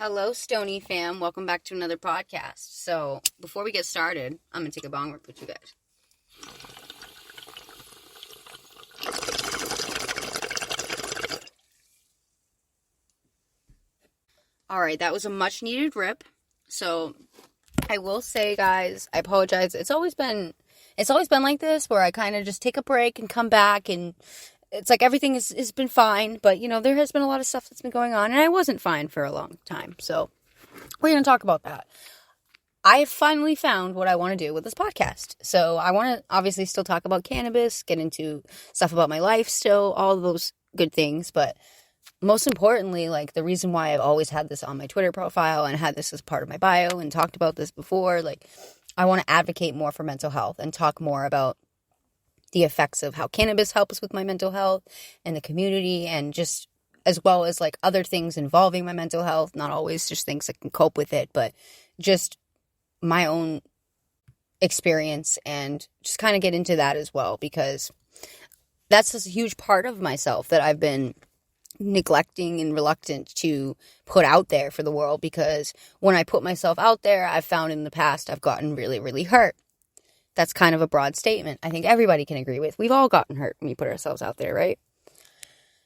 Hello, Stoney fam. Welcome back to another podcast. So, before we get started, I'm going to take a bong rip with you guys. Alright, that was a much needed rip. So, I will say, guys, I apologize. It's always been like this, where I kind of just take a break and come back, and it's like everything has been fine, but, there has been a lot of stuff that's been going on, and I wasn't fine for a long time, so we're going to talk about that. I finally found what I want to do with this podcast. So I want to obviously still talk about cannabis, get into stuff about my life still, all of those good things. But most importantly, like the reason why I've always had this on my Twitter profile and had this as part of my bio and talked about this before, like I want to advocate more for mental health and talk more about the effects of how cannabis helps with my mental health and the community, and just as well as like other things involving my mental health, not always just things that can cope with it, but just my own experience, and just kind of get into that as well, because that's just a huge part of myself that I've been neglecting and reluctant to put out there for the world, because when I put myself out there, I've found in the past I've gotten really, really hurt. That's kind of a broad statement. I think everybody can agree with. We've all gotten hurt when we put ourselves out there, right?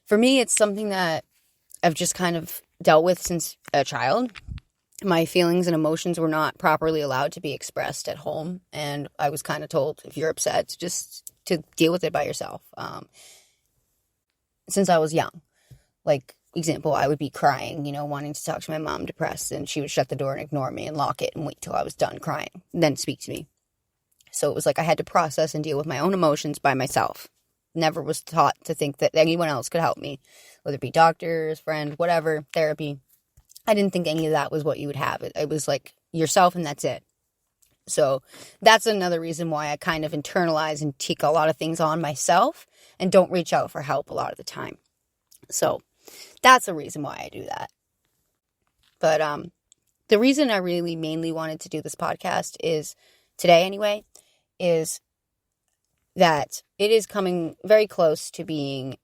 For me, it's something that I've just kind of dealt with since a child. My feelings and emotions were not properly allowed to be expressed at home, and I was kind of told, if you're upset, just to deal with it by yourself. Since I was young, like, example, I would be crying, wanting to talk to my mom, depressed, and she would shut the door and ignore me and lock it and wait till I was done crying, and then speak to me. So it was like I had to process and deal with my own emotions by myself. Never was taught to think that anyone else could help me, whether it be doctors, friend, whatever, therapy. I didn't think any of that was what you would have. It was like yourself and that's it. So that's another reason why I kind of internalize and take a lot of things on myself and don't reach out for help a lot of the time. So that's the reason why I do that. But the reason I really mainly wanted to do this podcast is, today anyway, is that it is coming very close to being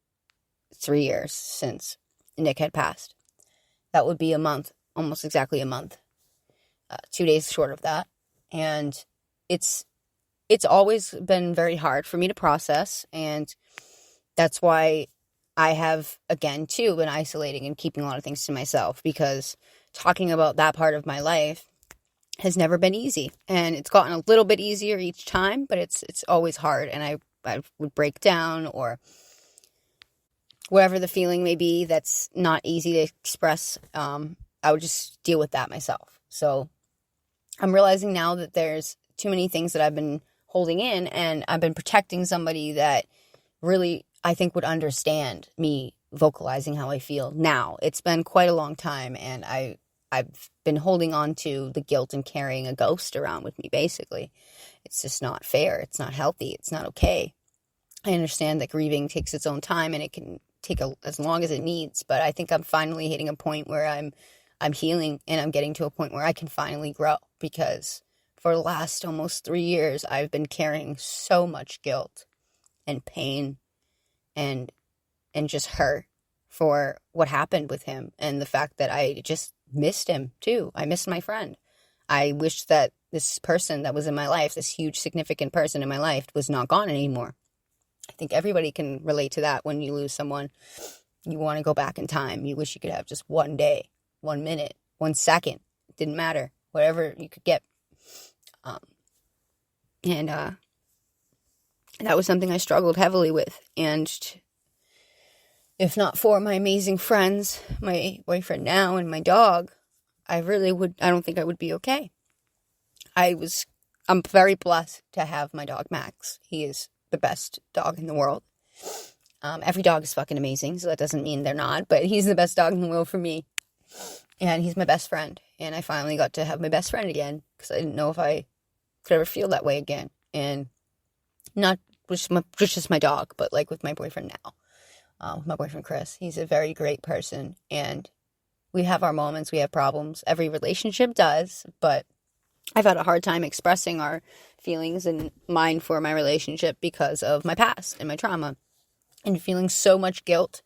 3 years since Nick had passed. That would be a month, almost exactly a month, 2 days short of that. And it's always been very hard for me to process. And that's why I have, again, too, been isolating and keeping a lot of things to myself, because talking about that part of my life has never been easy. And it's gotten a little bit easier each time, but it's always hard. And I would break down, or whatever the feeling may be that's not easy to express, I would just deal with that myself. So I'm realizing now that there's too many things that I've been holding in, and I've been protecting somebody that really, I think, would understand me vocalizing how I feel now. It's been quite a long time, and I've been holding on to the guilt and carrying a ghost around with me, basically. It's just not fair. It's not healthy. It's not okay. I understand that grieving takes its own time, and it can take as long as it needs, but I think I'm finally hitting a point where I'm healing, and I'm getting to a point where I can finally grow, because for the last almost 3 years, I've been carrying so much guilt and pain and just hurt for what happened with him, and the fact that I just missed him too. I missed my friend. I wish that this person that was in my life, this huge significant person in my life, was not gone anymore. I think everybody can relate to that. When you lose someone, you want to go back in time. You wish you could have just 1 day, 1 minute, 1 second. It didn't matter. Whatever you could get. And that was something I struggled heavily with. And if not for my amazing friends, my boyfriend now, and my dog, I don't think I would be okay. I'm very blessed to have my dog, Max. He is the best dog in the world. Every dog is fucking amazing, so that doesn't mean they're not, but he's the best dog in the world for me. And he's my best friend. And I finally got to have my best friend again, because I didn't know if I could ever feel that way again. And not just my dog, but like with my boyfriend now. With my boyfriend Chris. He's a very great person, and we have our moments, we have problems. Every relationship does, but I've had a hard time expressing our feelings and mine for my relationship because of my past and my trauma, and feeling so much guilt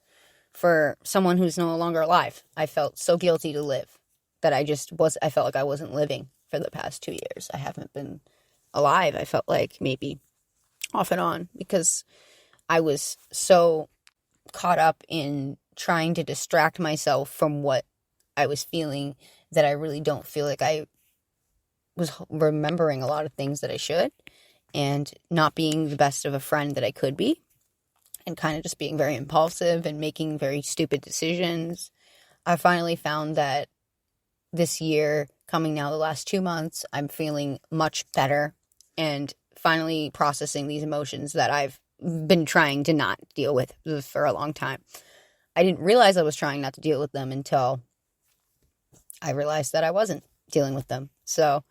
for someone who's no longer alive. I felt so guilty to live, that I felt like I wasn't living for the past 2 years. I haven't been alive. I felt like maybe off and on because I was so caught up in trying to distract myself from what I was feeling that I really don't feel like I was remembering a lot of things that I should, and not being the best of a friend that I could be, and kind of just being very impulsive and making very stupid decisions. I finally found that this year, coming now the last 2 months, I'm feeling much better and finally processing these emotions that I've been trying to not deal with for a long time. I didn't realize I was trying not to deal with them until I realized that I wasn't dealing with them. So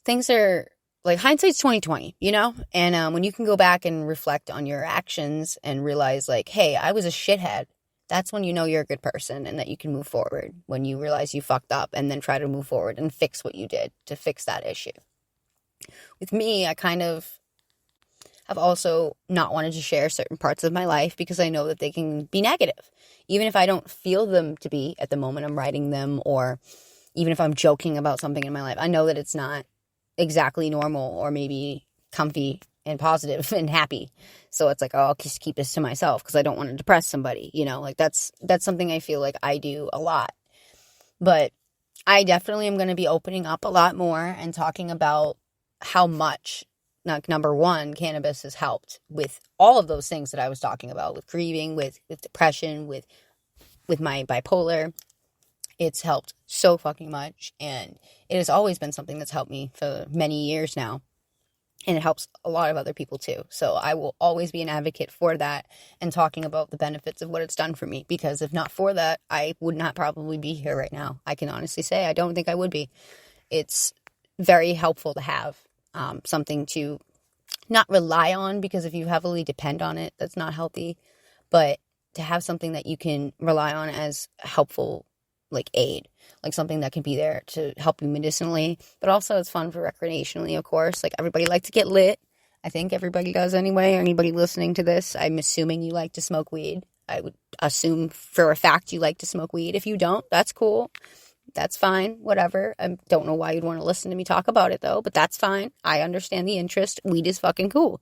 things are like, hindsight's 20/20, you know? And when you can go back and reflect on your actions and realize like, hey, I was a shithead, that's when you know you're a good person and that you can move forward. When you realize you fucked up and then try to move forward and fix what you did to fix that issue. With me, I kind of have also not wanted to share certain parts of my life because I know that they can be negative. Even if I don't feel them to be at the moment I'm writing them, or even if I'm joking about something in my life, I know that it's not exactly normal or maybe comfy and positive and happy. So it's like, oh, I'll just keep this to myself because I don't want to depress somebody, you know, like that's something I feel like I do a lot. But I definitely am going to be opening up a lot more and talking about how much, like, number one, cannabis has helped with all of those things that I was talking about, with grieving, with depression, with my bipolar. It's helped so fucking much, and it has always been something that's helped me for many years now, and it helps a lot of other people too. So I will always be an advocate for that and talking about the benefits of what it's done for me, because if not for that, I would not probably be here right now. I can honestly say I don't think I would be. It's very helpful to have something to not rely on, because if you heavily depend on it, that's not healthy, but to have something that you can rely on as helpful, like aid, like something that can be there to help you medicinally, but also it's fun for recreationally, of course. Like, everybody likes to get lit. I think everybody does anyway. Anybody listening to this, I'm assuming you like to smoke weed. I would assume for a fact you like to smoke weed. If you don't, that's cool. That's fine. Whatever. I don't know why you'd want to listen to me talk about it though, but that's fine. I understand the interest. Weed is fucking cool.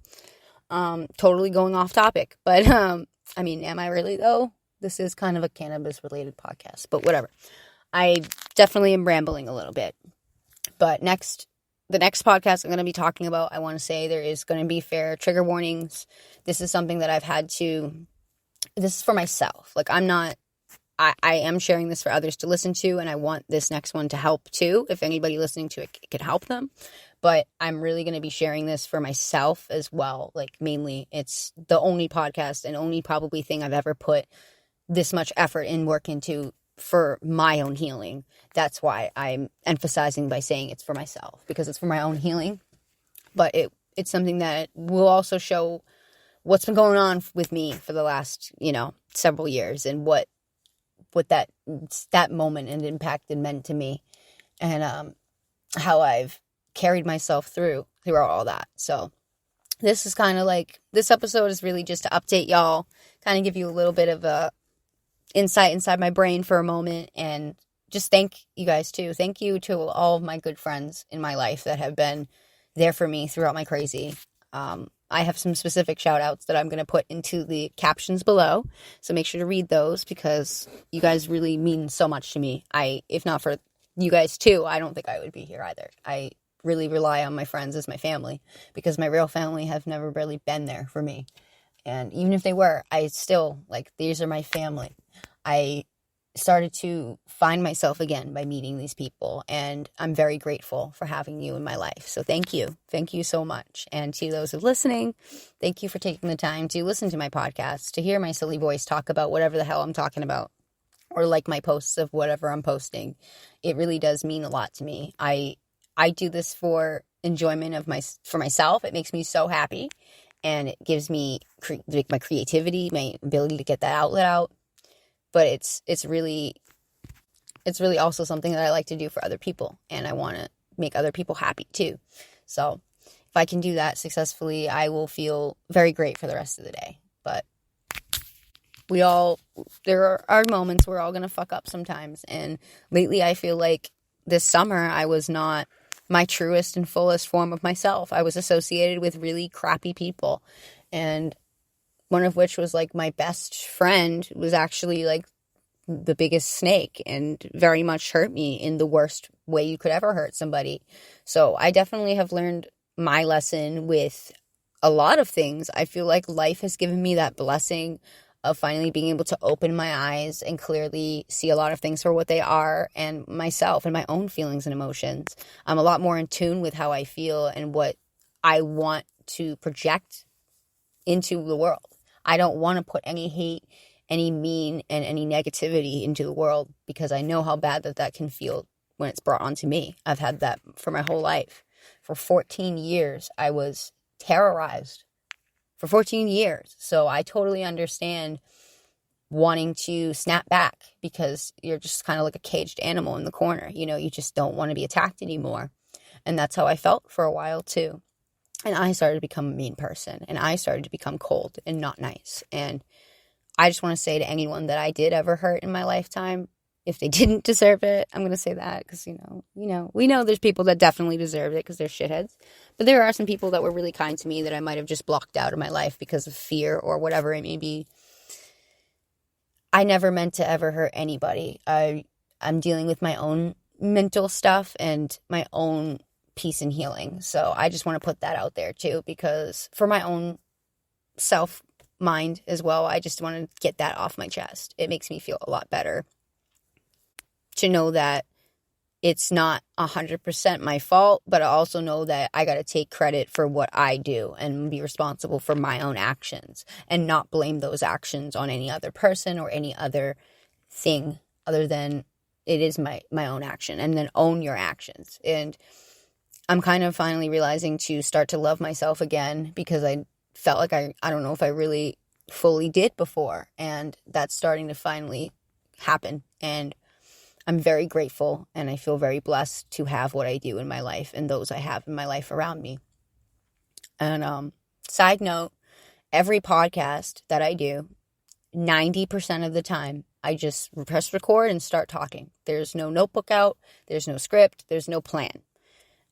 Totally going off topic, but I mean, am I really though? This is kind of a cannabis related podcast, but whatever. I definitely am rambling a little bit. But the next podcast I'm going to be talking about, I want to say there is going to be fair trigger warnings. This is something that this is for myself. Like, I am sharing this for others to listen to, and I want this next one to help too. If anybody listening to it can help them. But I'm really going to be sharing this for myself as well. Like, mainly, it's the only podcast and only probably thing I've ever put this much effort and work into for my own healing. That's why I'm emphasizing by saying it's for myself, because it's for my own healing. But it's something that will also show what's been going on with me for the last, several years, and what that moment and impact it meant to me, and how I've carried myself throughout all that. So this is kind of like, this episode is really just to update y'all, kind of give you a little bit of a insight inside my brain for a moment, and just thank you guys too. Thank you to all of my good friends in my life that have been there for me throughout my crazy. I have some specific shout outs that I'm going to put into the captions below, so make sure to read those, because you guys really mean so much to me. If not for you guys too, I don't think I would be here either. I really rely on my friends as my family, because my real family have never really been there for me. And even if they were, I still, these are my family. I started to find myself again by meeting these people, and I'm very grateful for having you in my life. So thank you. Thank you so much. And to those who are listening, thank you for taking the time to listen to my podcast, to hear my silly voice talk about whatever the hell I'm talking about, or like my posts of whatever I'm posting. It really does mean a lot to me. I do this for enjoyment for myself. It makes me so happy, and it gives me my creativity, my ability to get that outlet out. But it's really also something that I like to do for other people, and I want to make other people happy too. So if I can do that successfully, I will feel very great for the rest of the day. But there are moments we're all going to fuck up sometimes. And lately I feel like this summer I was not my truest and fullest form of myself. I was associated with really crappy people. And one of which was like my best friend was actually like the biggest snake and very much hurt me in the worst way you could ever hurt somebody. So I definitely have learned my lesson with a lot of things. I feel like life has given me that blessing of finally being able to open my eyes and clearly see a lot of things for what they are, and myself and my own feelings and emotions. I'm a lot more in tune with how I feel and what I want to project into the world. I don't want to put any hate, any mean, and any negativity into the world, because I know how bad that can feel when it's brought onto me. I've had that for my whole life. For 14 years, I was terrorized. For 14 years. So I totally understand wanting to snap back, because you're just kind of like a caged animal in the corner. You know, you just don't want to be attacked anymore. And that's how I felt for a while too. And I started to become a mean person, and I started to become cold and not nice. And I just want to say to anyone that I did ever hurt in my lifetime, if they didn't deserve it, I'm going to say that because, we know there's people that definitely deserve it because they're shitheads. But there are some people that were really kind to me that I might have just blocked out of my life because of fear or whatever it may be. I never meant to ever hurt anybody. I'm dealing with my own mental stuff and my own peace and healing. So I just want to put that out there too, because for my own self mind as well, I just want to get that off my chest. It makes me feel a lot better to know that it's not 100% my fault, but I also know that I got to take credit for what I do and be responsible for my own actions and not blame those actions on any other person or any other thing other than it is my own action, and then own your actions. And I'm kind of finally realizing to start to love myself again, because I felt like I don't know if I really fully did before, and that's starting to finally happen. And I'm very grateful, and I feel very blessed to have what I do in my life and those I have in my life around me. And side note, every podcast that I do, 90% of the time, I just press record and start talking. There's no notebook out. There's no script. There's no plan.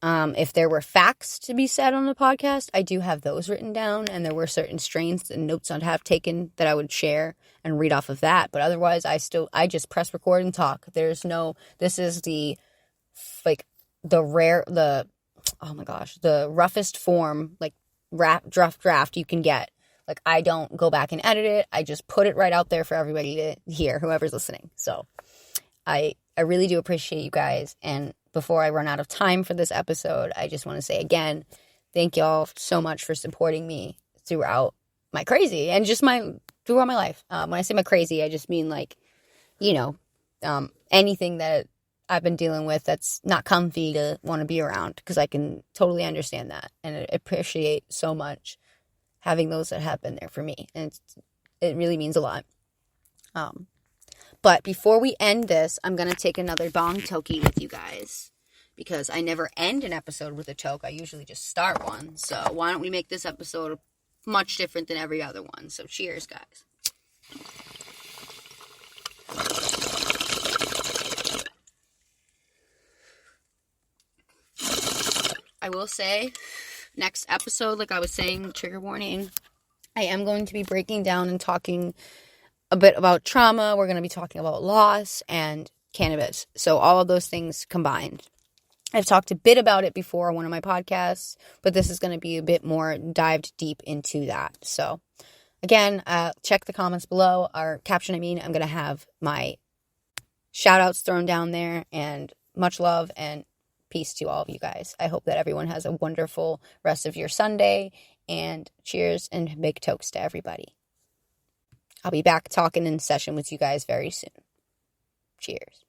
If there were facts to be said on the podcast, I do have those written down, and there were certain strains and notes I'd have taken that I would share and read off of that. But otherwise, I just press record and talk. This is the roughest form, like draft you can get. Like, I don't go back and edit it. I just put it right out there for everybody to hear, whoever's listening. So I really do appreciate you guys. And before I run out of time for this episode, I just want to say again, thank y'all so much for supporting me throughout my crazy and just throughout my life. When I say my crazy, I just mean anything that I've been dealing with that's not comfy to want to be around, because I can totally understand that. And I appreciate so much having those that have been there for me. And it really means a lot. But before we end this, I'm going to take another bong tokie with you guys, because I never end an episode with a toke. I usually just start one. So why don't we make this episode much different than every other one? So cheers, guys. I will say, next episode, like I was saying, trigger warning, I am going to be breaking down and talking a bit about trauma. We're going to be talking about loss and cannabis. So all of those things combined. I've talked a bit about it before on one of my podcasts, but this is going to be a bit more dived deep into that. So again, check the comments below, or caption, I'm going to have my shoutouts thrown down there, and much love and peace to all of you guys. I hope that everyone has a wonderful rest of your Sunday, and cheers and big tokes to everybody. I'll be back talking in session with you guys very soon. Cheers.